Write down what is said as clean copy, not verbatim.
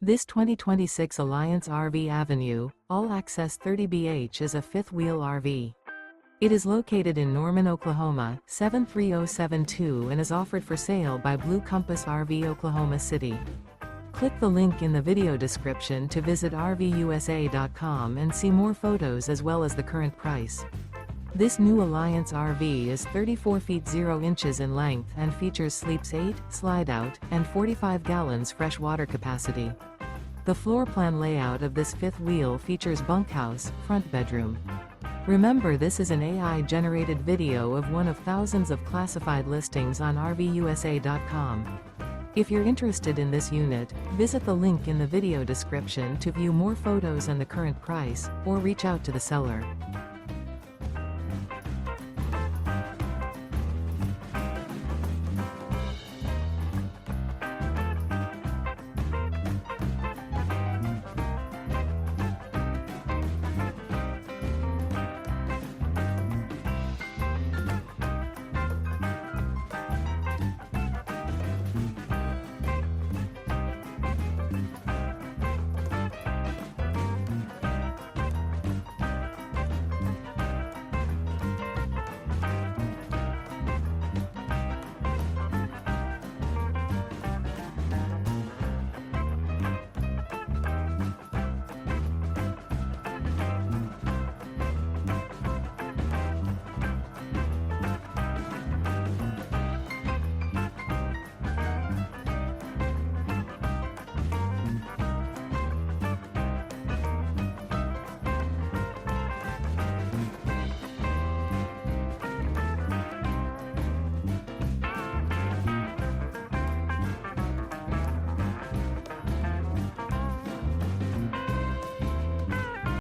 This 2026 Alliance RV Avenue, all-access 30BH is a fifth-wheel RV. It is located in Norman, Oklahoma, 73072 and is offered for sale by Blue Compass RV Oklahoma City. Click the link in the video description to visit RVUSA.com and see more photos as well as the current price. This new Alliance RV is 34 feet 0 inches in length and features sleeps 8, slide-out, and 45 gallons fresh water capacity. The floor plan layout of this fifth wheel features bunkhouse, front bedroom. Remember, this is an AI-generated video of one of thousands of classified listings on RVUSA.com. If you're interested in this unit, visit the link in the video description to view more photos and the current price, or reach out to the seller.